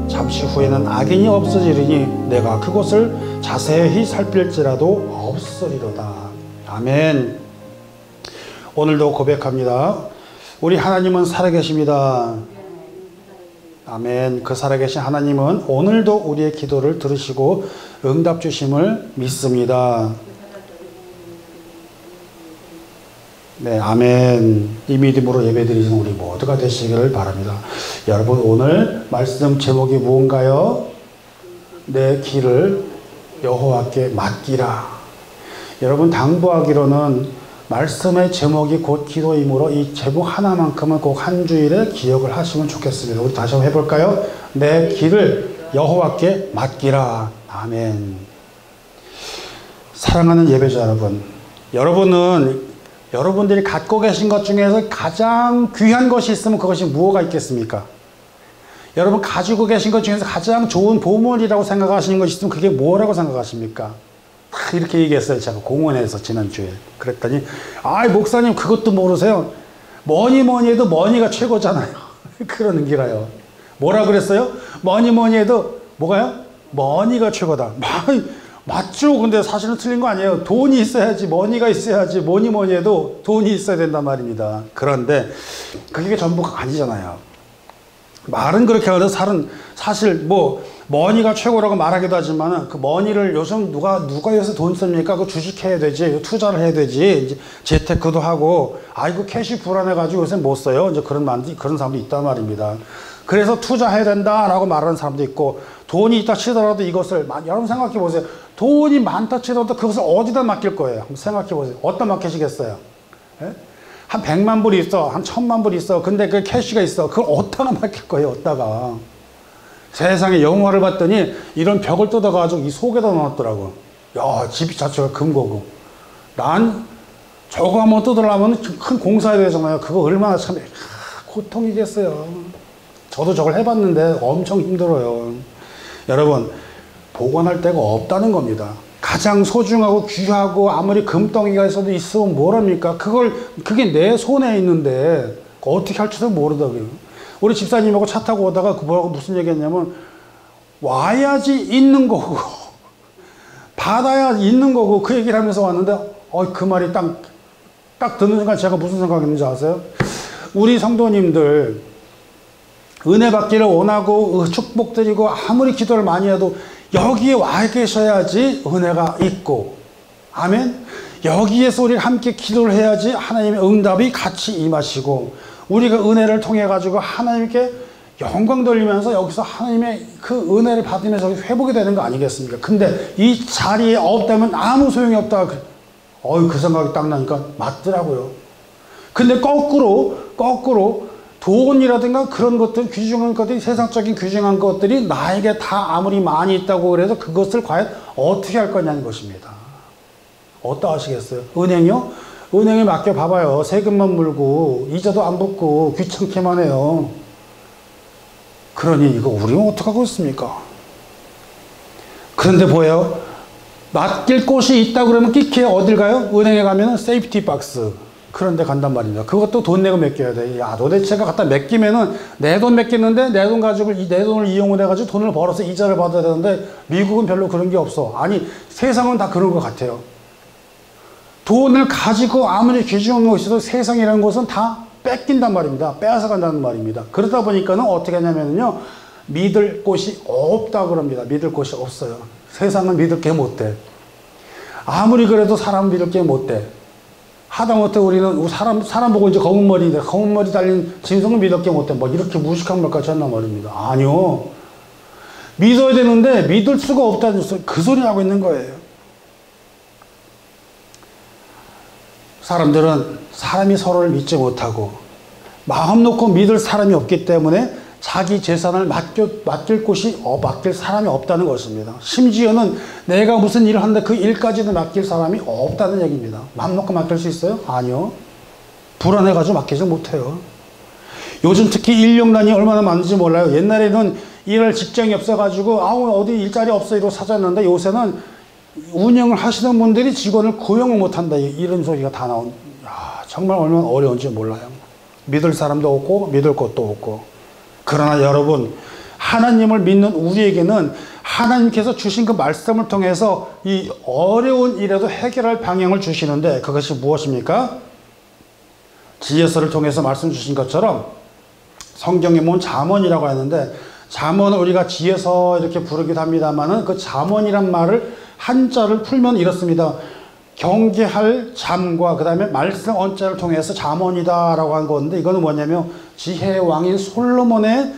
잠시 후에는 악인이 없어지리니 내가 그곳을 자세히 살필지라도 없으리로다. 아멘. 오늘도 고백합니다. 우리 하나님은 살아계십니다. 아멘. 그 살아계신 하나님은 오늘도 우리의 기도를 들으시고 응답 주심을 믿습니다. 네, 아멘. 이 믿음으로 예배드리는 우리 모두가 되시기를 바랍니다. 여러분, 오늘 말씀 제목이 무언가요? 내 길을 여호와께 맡기라. 여러분, 당부하기로는 말씀의 제목이 곧 기도이므로 이 제목 하나만큼은 꼭 한 주일에 기억을 하시면 좋겠습니다. 우리 다시 한번 해볼까요? 내 길을 여호와께 맡기라. 아멘. 사랑하는 예배자 여러분, 여러분들이 갖고 계신 것 중에서 가장 귀한 것이 있으면 그것이 무엇가 있겠습니까? 여러분 가지고 계신 것 중에서 가장 좋은 보물이라고 생각하시는 것이 있으면 그게 뭐라고 생각하십니까? 이렇게 얘기했어요. 제가 공원에서 지난주에. 그랬더니 목사님 그것도 모르세요? 뭐니 해도 머니가 최고잖아요. 그러는 기라요. 뭐라 그랬어요? 뭐니 해도 뭐가요? 머니가 최고다. 맞죠? 근데 사실은 틀린 거 아니에요. 돈이 있어야지, 머니가 있어야지, 뭐니 해도 돈이 있어야 된단 말입니다. 그런데 그게 전부가 아니잖아요. 말은 그렇게 하는데 사실 머니가 최고라고 말하기도 하지만 그 머니를 요즘 누가 요새 돈 씁니까? 그 주식해야 되지, 투자를 해야 되지, 이제 재테크도 하고, 이거 캐시 불안해가지고 요새 못 써요. 이제 그런 사람도 있단 말입니다. 그래서 투자해야 된다라고 말하는 사람도 있고, 돈이 있다 치더라도 이것을, 여러분 생각해 보세요. 돈이 많다 치더라도 그것을 어디다 맡길 거예요? 한번 생각해 보세요. 어디다 맡기시겠어요? 예? 한 100만 불이 있어, 한 1000만 불이 있어. 근데 그 캐시가 있어. 그걸 어디다가 맡길 거예요? 어디다가? 세상에 영화를 봤더니 이런 벽을 뜯어가지고 이 속에다 넣었더라고. 야, 집 자체가 금고고. 난 저거 한번 뜯으려면 큰 공사해야 되잖아요. 그거 얼마나 참 고통이겠어요. 저도 저걸 해봤는데 엄청 힘들어요. 여러분, 보관할 데가 없다는 겁니다. 가장 소중하고 귀하고 아무리 금덩이가 있으면 뭐랍니까? 그게 내 손에 있는데 어떻게 할지도 모르다고요. 우리 집사님하고 차 타고 오다가 뭐라고 무슨 얘기 했냐면, 와야지 있는 거고 받아야 있는 거고, 그 얘기를 하면서 왔는데 그 말이 딱 듣는 순간 제가 무슨 생각했는지 아세요? 우리 성도님들 은혜 받기를 원하고 축복드리고 아무리 기도를 많이 해도 여기에 와 계셔야지 은혜가 있고, 아멘. 여기에서 우리 함께 기도를 해야지 하나님의 응답이 같이 임하시고, 우리가 은혜를 통해 가지고 하나님께 영광 돌리면서 여기서 하나님의 그 은혜를 받으면서 회복이 되는 거 아니겠습니까? 근데 이 자리에 없다면 아무 소용이 없다. 그 생각이 딱 나니까 맞더라고요. 근데 거꾸로 돈이라든가 그런 것들, 귀중한 것들이, 세상적인 귀중한 것들이 나에게 다 아무리 많이 있다고 그래서 그것을 과연 어떻게 할 거냐는 것입니다. 어떠하시겠어요? 은행이요? 은행에 맡겨 봐봐요. 세금만 물고 이자도 안 붙고 귀찮게만 해요. 그러니 이거 우리는 어떡하고 있습니까? 그런데 보여요. 맡길 곳이 있다 그러면 끼케 어딜 가요? 은행에 가면은 세이프티 박스. 그런데 간단 말입니다. 그것도 돈 내고 맡겨야 돼. 도대체가 갖다 맡기면은 내 돈 맡겼는데 내 돈 가지고 내 돈을 이용을 해가지고 돈을 벌어서 이자를 받아야 되는데, 미국은 별로 그런 게 없어. 세상은 다 그런 것 같아요. 돈을 가지고 아무리 귀중한 것이 있어도 세상이라는 것은 다 뺏긴단 말입니다. 빼앗아 간다는 말입니다. 그러다 보니까는 어떻게 하냐면요, 믿을 곳이 없다 그럽니다. 믿을 곳이 없어요. 세상은 믿을 게 못 돼. 아무리 그래도 사람은 믿을 게 못 돼. 하다못해 우리는 사람 보고 이제 검은 머리 달린 짐승을 믿을 게 못 돼. 이렇게 무식한 말까지 한단 말입니다. 아니요. 믿어야 되는데 믿을 수가 없다는 그 소리 하고 있는 거예요. 사람들은 사람이 서로를 믿지 못하고 마음 놓고 믿을 사람이 없기 때문에 자기 재산을 맡길 사람이 없다는 것입니다. 심지어는 내가 무슨 일을 하는데 그 일까지도 맡길 사람이 없다는 얘기입니다. 마음 놓고 맡길 수 있어요? 아니요. 불안해가지고 맡기지 못해요. 요즘 특히 인력난이 얼마나 많은지 몰라요. 옛날에는 일할 직장이 없어가지고 어디 일자리 없어 이러고 사졌는데, 요새는 운영을 하시는 분들이 직원을 고용을 못한다. 이런 소리가 다 나온. 정말 얼마나 어려운지 몰라요. 믿을 사람도 없고 믿을 것도 없고. 그러나 여러분, 하나님을 믿는 우리에게는 하나님께서 주신 그 말씀을 통해서 이 어려운 일에도 해결할 방향을 주시는데, 그것이 무엇입니까? 지혜서를 통해서 말씀 주신 것처럼 성경에 보면 잠언이라고 하는데, 잠언을 우리가 지혜서 이렇게 부르기도 합니다만은, 그 잠언이란 말을 한자를 풀면 이렇습니다. 경계할 잠과 그 다음에 말씀 언자를 통해서 잠언이다라고 한 건데, 이거는 뭐냐면 지혜의 왕인 솔로몬의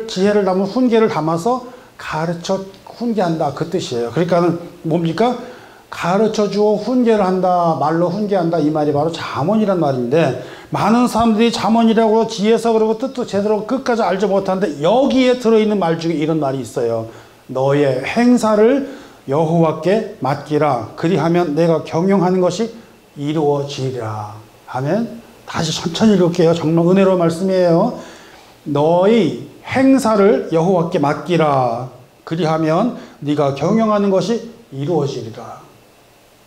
지혜를 담은 훈계를 담아서 가르쳐 훈계한다, 그 뜻이에요. 그러니까는 뭡니까? 가르쳐 주어 훈계를 한다, 말로 훈계한다, 이 말이 바로 잠언이란 말인데, 많은 사람들이 잠언이라고 지혜서 그러고 뜻도 제대로 끝까지 알지 못하는데, 여기에 들어있는 말 중에 이런 말이 있어요. 너의 행사를 여호와께 맡기라. 그리하면 내가 경영하는 것이 이루어지리라. 아멘. 다시 천천히 읽을게요. 정말 은혜로운 말씀이에요. 너의 행사를 여호와께 맡기라. 그리하면 네가 경영하는 것이 이루어지리라.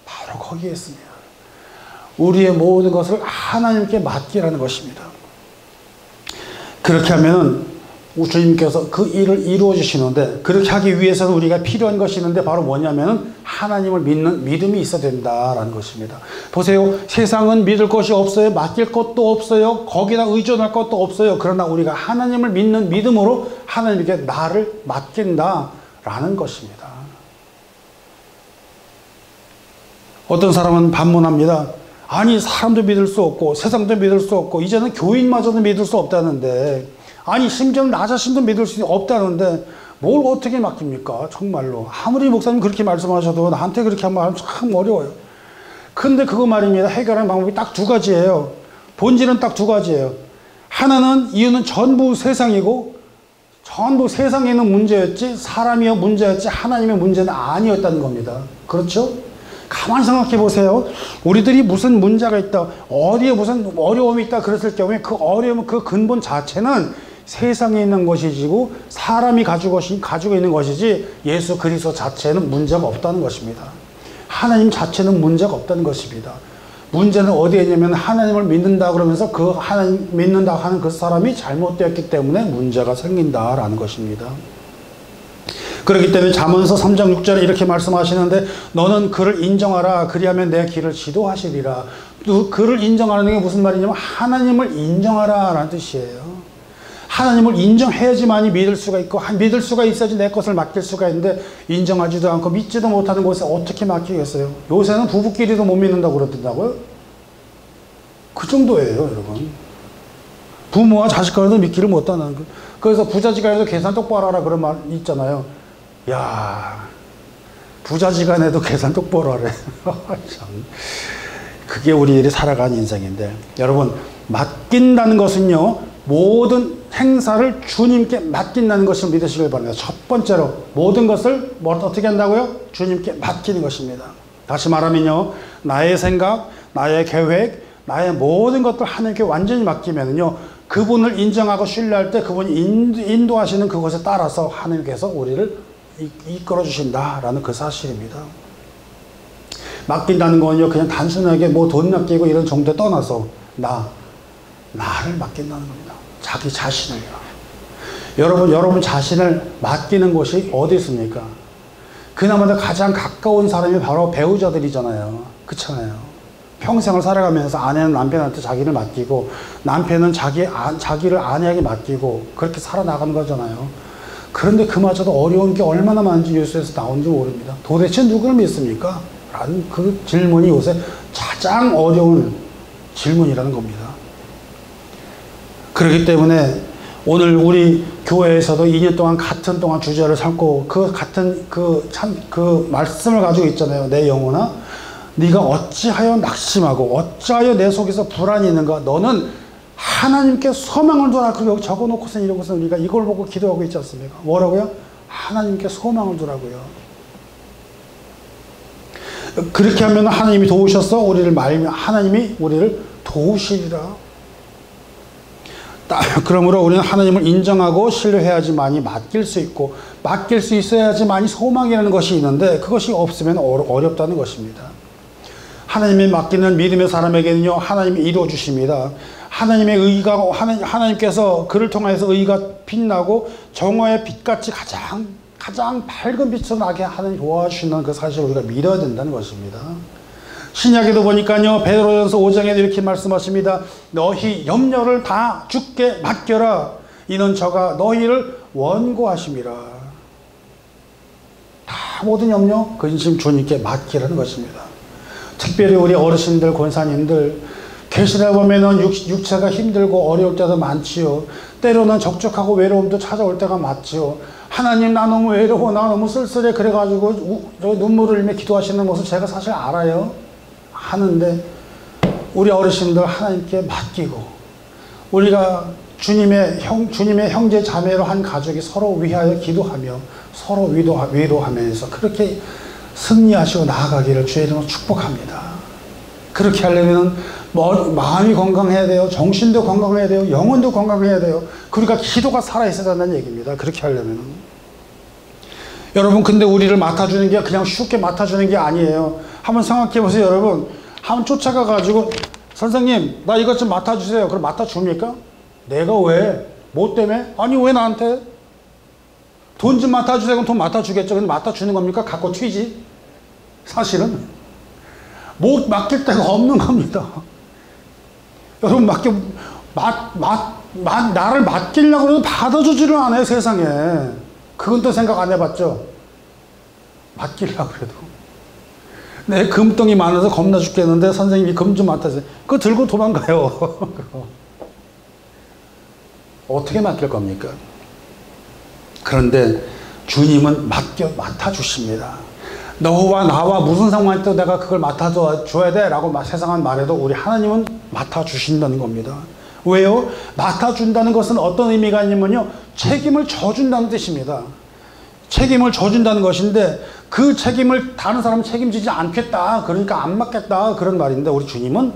바로 거기에 있습니다. 우리의 모든 것을 하나님께 맡기라는 것입니다. 그렇게 하면 주님께서 그 일을 이루어 주시는데, 그렇게 하기 위해서는 우리가 필요한 것이 있는데, 바로 뭐냐면 하나님을 믿는 믿음이 있어야 된다라는 것입니다. 보세요. 세상은 믿을 것이 없어요. 맡길 것도 없어요. 거기다 의존할 것도 없어요. 그러나 우리가 하나님을 믿는 믿음으로 하나님께 나를 맡긴다라는 것입니다. 어떤 사람은 반문합니다. 아니, 사람도 믿을 수 없고 세상도 믿을 수 없고 이제는 교인마저도 믿을 수 없다는데, 아니 심지어는 나 자신도 믿을 수 없다는데 뭘 어떻게 맡깁니까? 정말로 아무리 목사님 그렇게 말씀하셔도 나한테 그렇게 하면 말하면 참 어려워요. 근데 그거 말입니다. 해결하는 방법이 딱 두 가지예요. 본질은 딱 두 가지예요. 하나는, 이유는 전부 세상이고, 전부 세상에 있는 문제였지 사람이여 문제였지 하나님의 문제는 아니었다는 겁니다. 그렇죠? 가만히 생각해 보세요. 우리들이 무슨 문제가 있다, 어디에 무슨 어려움이 있다 그랬을 경우에 그 어려움, 그 근본 자체는 세상에 있는 것이지고 사람이 가지고 있는 것이지 예수 그리스도 자체는 문제가 없다는 것입니다. 하나님 자체는 문제가 없다는 것입니다. 문제는 어디에 있냐면 하나님을 믿는다 그러면서 그 하나님 믿는다 하는 그 사람이 잘못되었기 때문에 문제가 생긴다라는 것입니다. 그렇기 때문에 잠언서 3장 6절에 이렇게 말씀하시는데, 너는 그를 인정하라. 그리하면 내 길을 지도하시리라. 또 그를 인정하는 게 무슨 말이냐면 하나님을 인정하라 라는 뜻이에요. 하나님을 인정해야지만이 믿을 수가 있고, 믿을 수가 있어야지 내 것을 맡길 수가 있는데, 인정하지도 않고 믿지도 못하는 곳에 어떻게 맡기겠어요? 요새는 부부끼리도 못 믿는다고 그러더라고요. 그 정도예요, 여러분. 부모와 자식 간에도 믿기를 못하는 거. 그래서 부자지간에도 계산 똑바로 하라 그런 말 있잖아요. 야, 부자지간에도 계산 똑바로 하래. 참, 그게 우리들이 살아가는 인생인데, 여러분, 맡긴다는 것은요, 모든 행사를 주님께 맡긴다는 것을 믿으시길 바랍니다. 첫 번째로 모든 것을 어떻게 한다고요? 주님께 맡기는 것입니다. 다시 말하면요, 나의 생각, 나의 계획, 나의 모든 것들 하나님께 완전히 맡기면요, 그분을 인정하고 신뢰할 때 그분이 인도하시는 그것에 따라서 하나님께서 우리를 이끌어 주신다라는 그 사실입니다. 맡긴다는 건요, 그냥 단순하게 뭐 돈 맡기고 이런 정도에 떠나서 나를 맡긴다는 겁니다. 자기 자신을요. 여러분 자신을 맡기는 곳이 어디 있습니까? 그나마도 가장 가까운 사람이 바로 배우자들이잖아요. 그렇잖아요. 평생을 살아가면서 아내는 남편한테 자기를 맡기고, 남편은 자기를 아내에게 맡기고, 그렇게 살아나가는 거잖아요. 그런데 그마저도 어려운 게 얼마나 많은지 뉴스에서 나오는지 모릅니다. 도대체 누구를 믿습니까? 라는 그 질문이 요새 가장 어려운 질문이라는 겁니다. 그렇기 때문에 오늘 우리 교회에서도 2년 동안 같은 동안 주제를 삼고 그 같은 그 말씀을 가지고 있잖아요. 내 영혼아, 네가 어찌하여 낙심하고 어찌하여 내 속에서 불안이 있는가? 너는 하나님께 소망을 두라. 그리고 여기 적어놓고서 이러고서 우리가 이걸 보고 기도하고 있지 않습니까? 뭐라고요? 하나님께 소망을 두라고요. 그렇게 하면 하나님이 도우셔서 우리를 말면 하나님이 우리를 도우시리라. 그러므로 우리는 하나님을 인정하고 신뢰해야지만이 맡길 수 있고, 맡길 수 있어야지만이 소망이라는 것이 있는데, 그것이 없으면 어렵다는 것입니다. 하나님이 맡기는 믿음의 사람에게는요, 하나님이 이루어 주십니다. 하나님의 의가, 하나님께서 그를 통해서 의가 빛나고 정화의 빛같이 가장 밝은 빛으로 나게 하나님 도와주시는 그 사실을 우리가 믿어야 된다는 것입니다. 신약에도 보니까요, 베드로전서 5장에도 이렇게 말씀하십니다. 너희 염려를 다 주께 맡겨라. 이는 저가 너희를 원고하심이라. 다 모든 염려, 근심 주님께 맡기라는 것입니다. 특별히 우리 어르신들, 권사님들 계시다 보면은 육체가 힘들고 어려울 때도 많지요. 때로는 적적하고 외로움도 찾아올 때가 많지요. 하나님, 나 너무 외로워, 나 너무 쓸쓸해, 그래가지고 눈물을 흘리며 기도하시는 모습 제가 사실 알아요. 하는데 우리 어르신들 하나님께 맡기고, 우리가 주님의 형제 자매로 한 가족이 서로 위하여 기도하며 서로 위로하면서 그렇게 승리하시고 나아가기를 주의 이름으로 축복합니다. 그렇게 하려면 마음이 건강해야 돼요. 정신도 건강해야 돼요. 영혼도 건강해야 돼요. 그러니까 기도가 살아있어야 된다는 얘기입니다. 그렇게 하려면. 여러분, 근데 우리를 맡아주는 게 그냥 쉽게 맡아주는 게 아니에요. 한번 생각해 보세요, 여러분. 한번 쫓아가 가지고, 선생님, 나 이것 좀 맡아주세요. 그럼 맡아줍니까? 내가 왜? 뭐 때문에? 아니, 왜 나한테? 돈 좀 맡아주세요. 그럼 돈 맡아주겠죠. 근데 맡아주는 겁니까? 갖고 튀지. 사실은 못 맡길 데가 없는 겁니다. 여러분, 나를 맡기려고 해도 받아주지를 않아요, 세상에. 그건 또 생각 안 해봤죠? 맡기려고 해도. 내 금덩이 많아서 겁나 죽겠는데 선생님이 금 좀 맡아주세요. 그거 들고 도망가요. 어떻게 맡길 겁니까? 그런데 주님은 맡아주십니다. 너와 나와 무슨 상황일 때 내가 그걸 맡아줘야 돼 라고 세상은 말해도 우리 하나님은 맡아주신다는 겁니다. 왜요? 맡아준다는 것은 어떤 의미가 있냐면요, 책임을 져준다는 뜻입니다. 책임을 져준다는 것인데, 그 책임을 다른 사람은 책임지지 않겠다, 그러니까 안 맡겠다, 그런 말인데, 우리 주님은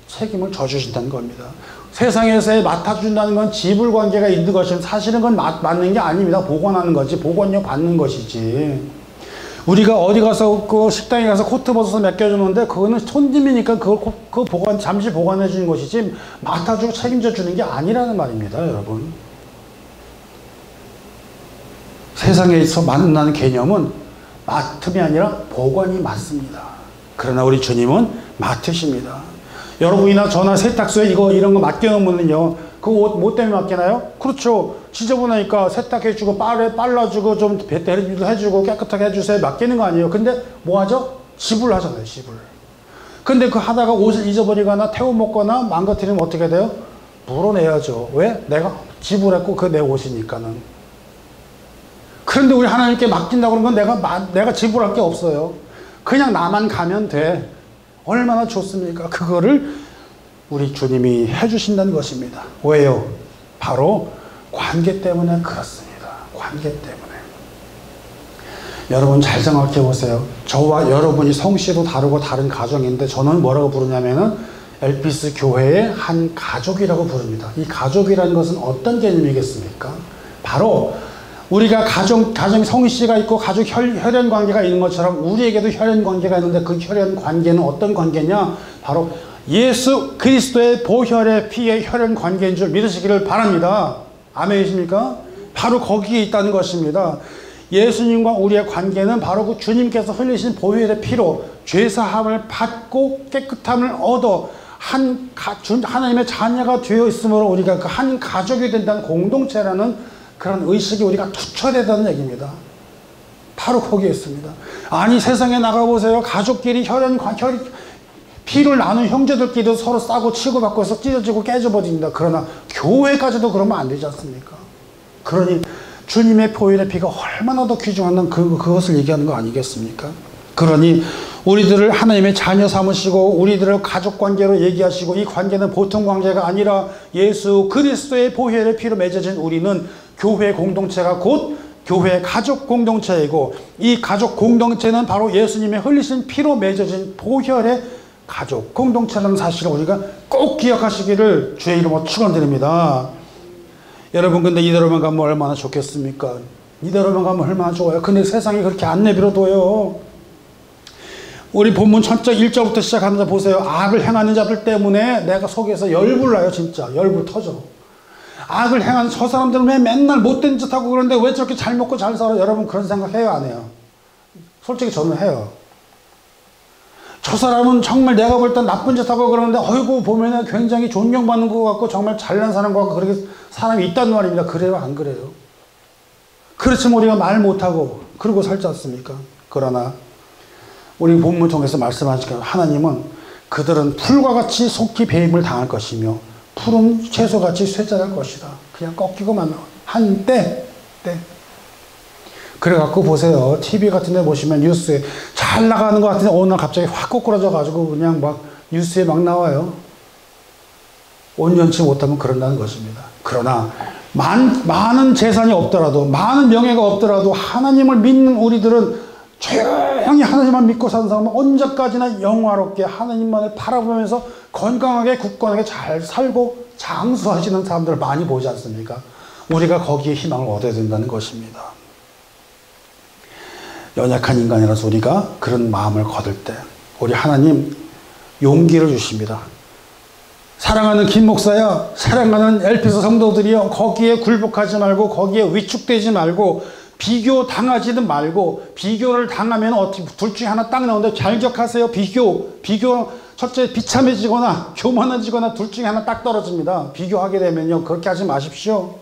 책임을 져주신다는 겁니다. 세상에서의 맡아준다는 건 지불 관계가 있는 것이면 사실은 그건 맡는 게 아닙니다. 보관하는 거지, 보관료 받는 것이지. 우리가 어디 가서 그 식당에 가서 코트버섯을 맡겨주는데 그거는 손님이니까 그걸 잠시 보관해 주는 것이지 맡아주고 책임져 주는 게 아니라는 말입니다, 여러분. 세상에서 만나는 개념은 맡음이 아니라 보관이 맞습니다. 그러나 우리 주님은 맡으십니다. 여러분이나 저나 세탁소에 이런 거 맡겨놓으면요, 그거 뭐 때문에 맡기나요? 그렇죠. 지저분하니까 세탁해주고 빨라주고 좀 배터리도 해주고 깨끗하게 해주세요, 맡기는 거 아니에요. 근데 뭐 하죠? 지불하잖아요, 지불. 근데 그 하다가 옷을 잊어버리거나 태워먹거나 망가뜨리면 어떻게 돼요? 물어내야죠. 왜? 내가 지불했고 그게 내 옷이니까는. 그런데 우리 하나님께 맡긴다고 그러는 건 내가 지불할 게 없어요. 그냥 나만 가면 돼. 얼마나 좋습니까? 그거를 우리 주님이 해주신다는 것입니다. 왜요? 바로 관계 때문에 그렇습니다. 관계 때문에. 여러분 잘 생각해 보세요. 저와 여러분이 성씨도 다르고 다른 가정인데 저는 뭐라고 부르냐면은 엘피스 교회의 한 가족이라고 부릅니다. 이 가족이라는 것은 어떤 개념이겠습니까? 바로 우리가 가정 성씨가 있고 가족 혈연 관계가 있는 것처럼 우리에게도 혈연 관계가 있는데 그 혈연 관계는 어떤 관계냐? 바로 예수 그리스도의 보혈의 피의 혈연 관계인 줄 믿으시기를 바랍니다. 아멘이십니까? 바로 거기에 있다는 것입니다. 예수님과 우리의 관계는 바로 그 주님께서 흘리신 보혈의 피로 죄사함을 받고 깨끗함을 얻어 하나님의 자녀가 되어 있으므로 우리가 그 한 가족이 된다는 공동체라는 그런 의식이 우리가 투철되다는 얘기입니다. 바로 거기에 있습니다. 아니 세상에 나가보세요. 가족끼리 피를 나눈 형제들끼리도 서로 싸고 치고받고 해서 찢어지고 깨져버립니다. 그러나 교회까지도 그러면 안 되지 않습니까? 그러니 주님의 보혈의 피가 얼마나 더 귀중한 그것을 얘기하는 거 아니겠습니까? 그러니 우리들을 하나님의 자녀 삼으시고 우리들을 가족관계로 얘기하시고 이 관계는 보통 관계가 아니라 예수 그리스도의 보혈의 피로 맺어진 우리는 교회 공동체가 곧 교회 가족 공동체이고 이 가족 공동체는 바로 예수님의 흘리신 피로 맺어진 보혈의 가족, 공동체라는 사실을 우리가 꼭 기억하시기를 주의 이름으로 축원드립니다. 여러분, 근데 이대로만 가면 얼마나 좋겠습니까? 이대로만 가면 얼마나 좋아요. 근데 세상이 그렇게 안 내버려둬요. 우리 본문 첫째 1절부터 시작합니다. 보세요. 악을 행하는 자들 때문에 내가 속에서 열불 나요. 진짜 열불 터져. 악을 행하는 저 사람들은 왜 맨날 못된 짓 하고 그러는데 왜 저렇게 잘 먹고 잘 살아? 여러분 그런 생각 해요, 안 해요? 솔직히 저는 해요. 저 사람은 정말 내가 볼 땐 나쁜 짓 하고 그러는데 어이구 보면은 굉장히 존경받는 것 같고 정말 잘난 사람 것 같고 그렇게 사람이 있단 말입니다. 그래요, 안 그래요? 그렇지만 우리가 말 못하고 그러고 살지 않습니까? 그러나 우리 본문 통해서 말씀하시기를 하나님은 그들은 풀과 같이 속히 배임을 당할 것이며 푸른 채소같이 쇠자랄 것이다. 그냥 꺾이고만 한때 그래갖고 보세요. TV 같은 데 보시면 뉴스에 잘 나가는 것 같은데 어느 날 갑자기 확 꼬꾸라져 가지고 그냥 막 뉴스에 막 나와요. 온전치 못하면 그런다는 것입니다. 그러나 많은 재산이 없더라도 많은 명예가 없더라도 하나님을 믿는 우리들은 조용히 하나님만 믿고 사는 사람은 언제까지나 영화롭게 하나님만을 바라보면서 건강하게 굳건하게 잘 살고 장수하시는 사람들을 많이 보지 않습니까? 우리가 거기에 희망을 얻어야 된다는 것입니다. 연약한 인간이라서 우리가 그런 마음을 거둘 때 우리 하나님 용기를 주십니다. 사랑하는 김 목사야, 사랑하는 엘피스 성도들이여, 거기에 굴복하지 말고 거기에 위축되지 말고 비교 당하지는 말고, 비교를 당하면 어떻게 둘 중에 하나 딱 나오는데 잘 기억하세요. 비교 첫째 비참해지거나 교만해지거나 둘 중에 하나 딱 떨어집니다. 비교하게 되면요, 그렇게 하지 마십시오.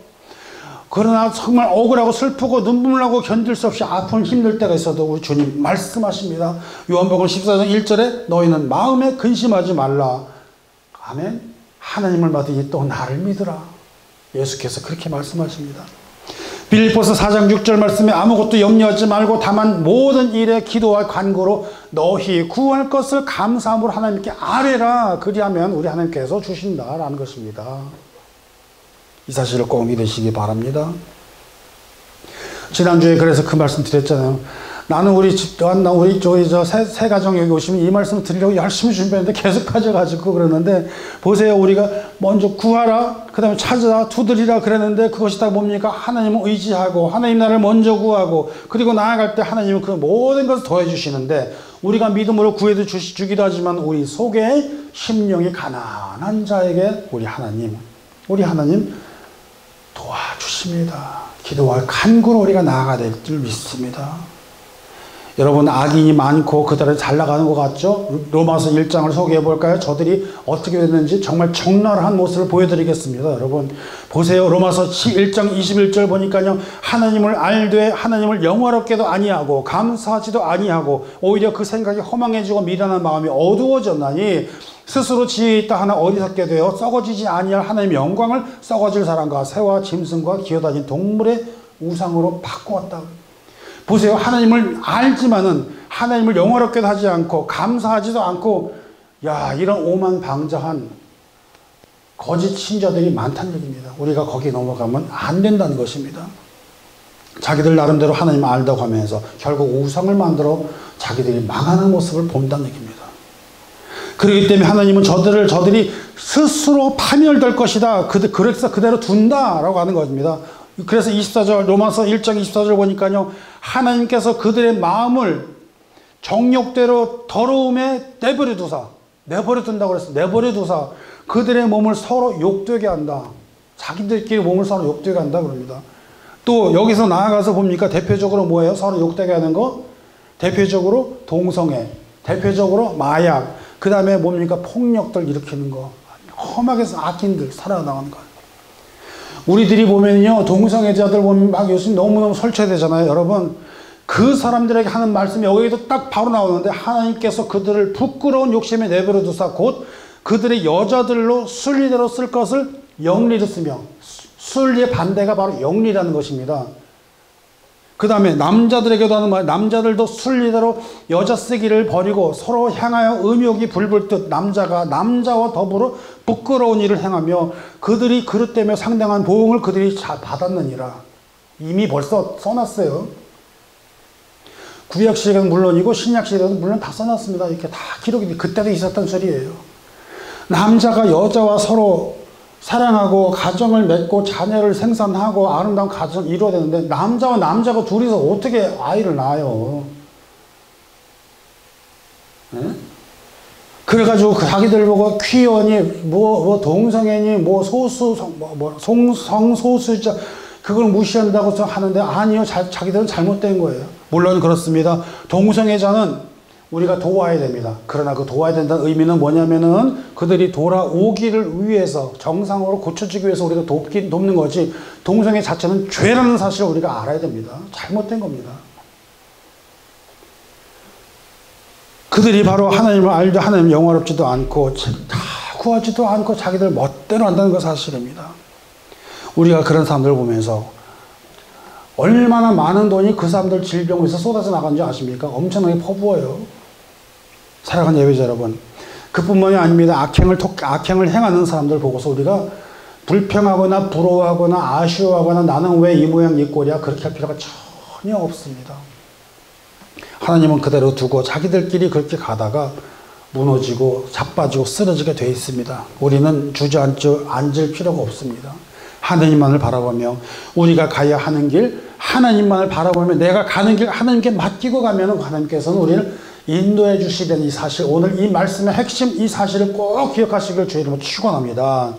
그러나 정말 억울하고 슬프고 눈물 나고 견딜 수 없이 아픈 힘들 때가 있어도 우리 주님 말씀하십니다. 요한복음 14장 1절에 너희는 마음에 근심하지 말라. 아멘. 하나님을 받으니 또 나를 믿으라. 예수께서 그렇게 말씀하십니다. 빌립보서 4장 6절 말씀에 아무것도 염려하지 말고 다만 모든 일에 기도와 간구로 너희 구할 것을 감사함으로 하나님께 아뢰라. 그리하면 우리 하나님께서 주신다라는 것입니다. 이 사실을 꼭 믿으시기 바랍니다. 지난주에 그래서 그 말씀 드렸잖아요. 나는 우리 집 또한 우리 새 가정 여기 오시면 이 말씀 드리려고 열심히 준비했는데 계속 가져가지고 그러는데 보세요. 우리가 먼저 구하라, 그 다음에 찾으라, 두드리라 그랬는데 그것이 다 뭡니까? 하나님을 의지하고 하나님 나라를 먼저 구하고 그리고 나아갈 때 하나님은 그 모든 것을 더해 주시는데 우리가 믿음으로 구해도 주기도 하지만 우리 속에 심령이 가난한 자에게 우리 하나님 도와주십니다. 기도와 간구로 우리가 나아가야 될 줄 믿습니다. 여러분, 악인이 많고 그들은 잘 나가는 것 같죠? 로마서 1장을 소개해 볼까요? 저들이 어떻게 됐는지 정말 적나라한 모습을 보여드리겠습니다. 여러분 보세요. 로마서 1장 21절 보니까요, 하나님을 알되 하나님을 영화롭게도 아니하고 감사하지도 아니하고 오히려 그 생각이 허망해지고 미련한 마음이 어두워졌나니 스스로 지혜 있다 하나 어리석게 되어 썩어지지 아니할 하나님의 영광을 썩어질 사람과 새와 짐승과 기어다니는 동물의 우상으로 바꾸었다. 보세요. 하나님을 알지만은 하나님을 영화롭게도 하지 않고 감사하지도 않고, 야, 이런 오만방자한 거짓 신자들이 많다는 얘기입니다. 우리가 거기 넘어가면 안 된다는 것입니다. 자기들 나름대로 하나님을 알다고 하면서 결국 우상을 만들어 자기들이 망하는 모습을 본다는 얘기입니다. 그렇기 때문에 하나님은 저들이 스스로 파멸될 것이다. 그래서 그대로 둔다라고 하는 것입니다. 그래서 24절, 로마서 1장 24절 보니까요, 하나님께서 그들의 마음을 정욕대로 더러움에 내버려 둔다고 그랬어요. 내버려 두사 그들의 몸을 서로 욕되게 한다. 자기들끼리 몸을 서로 욕되게 한다 그럽니다. 또 여기서 나아가서 봅니까? 대표적으로 뭐예요? 서로 욕되게 하는 거? 대표적으로 동성애, 대표적으로 마약, 그 다음에 뭡니까? 폭력들 일으키는 거, 험하게 악인들 살아나가는 거. 우리들이 보면요, 동성애자들 보면 막 요즘 너무너무 설치되잖아요. 여러분, 그 사람들에게 하는 말씀이 여기도 딱 바로 나오는데, 하나님께서 그들을 부끄러운 욕심에 내버려 두사 곧 그들의 여자들로 순리대로 쓸 것을 영리로 쓰며, 순리의 반대가 바로 영리라는 것입니다. 그 다음에 남자들에게도 하는 말, 남자들도 순리대로 여자 쓰기를 버리고 서로 향하여 음욕이 불불듯 남자가 남자와 더불어 부끄러운 일을 행하며 그들이 그릇 때문에 상당한 보응을 그들이 받았느니라. 이미 벌써 써놨어요. 구약 시대는 물론이고 신약 시대도 물론 다 써놨습니다. 이렇게 다 기록이 그때도 있었던 소리예요. 남자가 여자와 서로 사랑하고 가정을 맺고 자녀를 생산하고 아름다운 가정을 이루어야 되는데 남자와 남자가 둘이서 어떻게 아이를 낳아요? 네? 그래가지고 자기들 보고 퀴어니 뭐 동성애니 뭐 소수 성소수자 그걸 무시한다고 하는데 아니요, 자기들은 잘못된 거예요. 물론 그렇습니다. 동성애자는 우리가 도와야 됩니다. 그러나 그 도와야 된다는 의미는 뭐냐면은 그들이 돌아오기를 위해서 정상으로 고쳐지기 위해서 우리가 돕는 거지, 동성애 자체는 죄라는 사실을 우리가 알아야 됩니다. 잘못된 겁니다. 그들이 바로 하나님을 알죠. 하나님 영화롭지도 않고 다 구하지도 않고 자기들 멋대로 한다는 거 사실입니다. 우리가 그런 사람들을 보면서 얼마나 많은 돈이 그 사람들 질병에서 쏟아져 나간지 아십니까? 엄청나게 퍼부어요. 사랑하는 예배자 여러분, 그뿐만이 아닙니다. 악행을 행하는 사람들 보고서 우리가 불평하거나 부러워하거나 아쉬워하거나 나는 왜 이 모양 이 꼴이야 그렇게 할 필요가 전혀 없습니다. 하나님은 그대로 두고 자기들끼리 그렇게 가다가 무너지고 자빠지고 쓰러지게 돼 있습니다. 우리는 앉을 필요가 없습니다. 하나님만을 바라보며 우리가 가야 하는 길 하나님만을 바라보며 내가 가는 길 하나님께 맡기고 가면 하나님께서는 우리를 인도해 주시는 이 사실, 오늘 이 말씀의 핵심 이 사실을 꼭 기억하시길 주의 이름으로 축원합니다.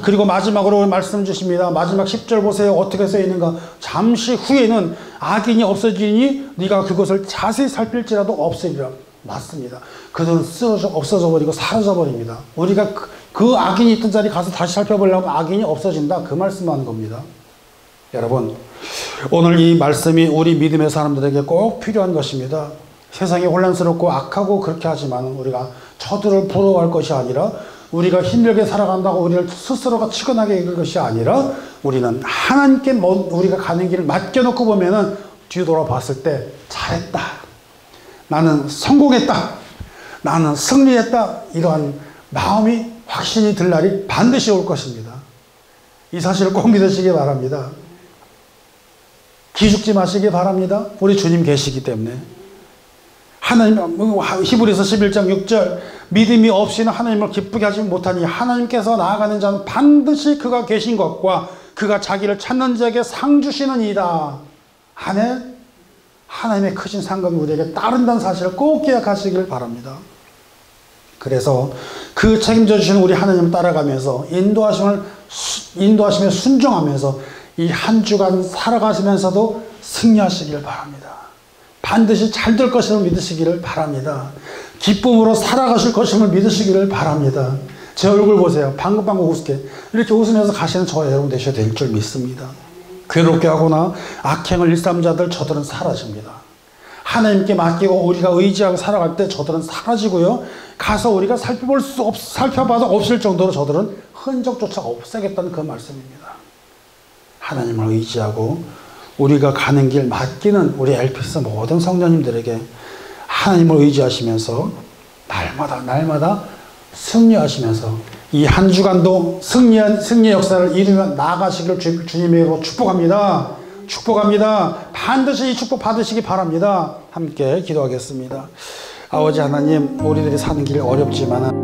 그리고 마지막으로 말씀 주십니다. 마지막 10절 보세요. 어떻게 써 있는가? 잠시 후에는 악인이 없어지니 네가 그것을 자세히 살필지라도 없으리라. 맞습니다. 그들은 없어져 버리고 사라져 버립니다. 우리가 그 악인이 있던 자리 가서 다시 살펴보려면 악인이 없어진다. 그 말씀하는 겁니다. 여러분, 오늘 이 말씀이 우리 믿음의 사람들에게 꼭 필요한 것입니다. 세상이 혼란스럽고 악하고 그렇게 하지만 우리가 저들을 부러워할 것이 아니라 우리가 힘들게 살아간다고 우리를 스스로가 치근하게 이길 것이 아니라 우리는 하나님께 우리가 가는 길을 맡겨놓고 보면은 뒤돌아봤을 때 잘했다. 나는 성공했다. 나는 승리했다. 이러한 마음이 확신이 들 날이 반드시 올 것입니다. 이 사실을 꼭 믿으시기 바랍니다. 기죽지 마시기 바랍니다. 우리 주님 계시기 때문에. 하나님, 히브리서 11장 6절, 믿음이 없이는 하나님을 기쁘게 하지 못하니 하나님께서 나아가는 자는 반드시 그가 계신 것과 그가 자기를 찾는 자에게 상 주시는 이다. 안에 하나님의 크신 상급이 우리에게 따른다는 사실을 꼭 기억하시길 바랍니다. 그래서 그 책임져 주시는 우리 하나님을 따라가면서 인도하심에 순종하면서 이 한 주간 살아가시면서도 승리하시길 바랍니다. 반드시 잘 될 것임을 믿으시기를 바랍니다. 기쁨으로 살아가실 것임을 믿으시기를 바랍니다. 제 얼굴 보세요. 방긋방긋 웃게 이렇게 웃으면서 가시는 저와 여러분 되셔야 될 줄 믿습니다. 괴롭게 하거나 악행을 일삼는 자들 저들은 사라집니다. 하나님께 맡기고 우리가 의지하고 살아갈 때 저들은 사라지고요. 가서 우리가 살펴봐도 없을 정도로 저들은 흔적조차 없애겠다는 그 말씀입니다. 하나님을 의지하고 우리가 가는 길 맡기는 우리 엘피스 모든 성도님들에게 하나님을 의지하시면서 날마다 승리하시면서 이 한 주간도 승리의 역사를 이루며 나아가시기를 주님의 이름으로 축복합니다. 축복합니다. 반드시 이 축복 받으시기 바랍니다. 함께 기도하겠습니다. 아버지 하나님, 우리들이 사는 길 어렵지만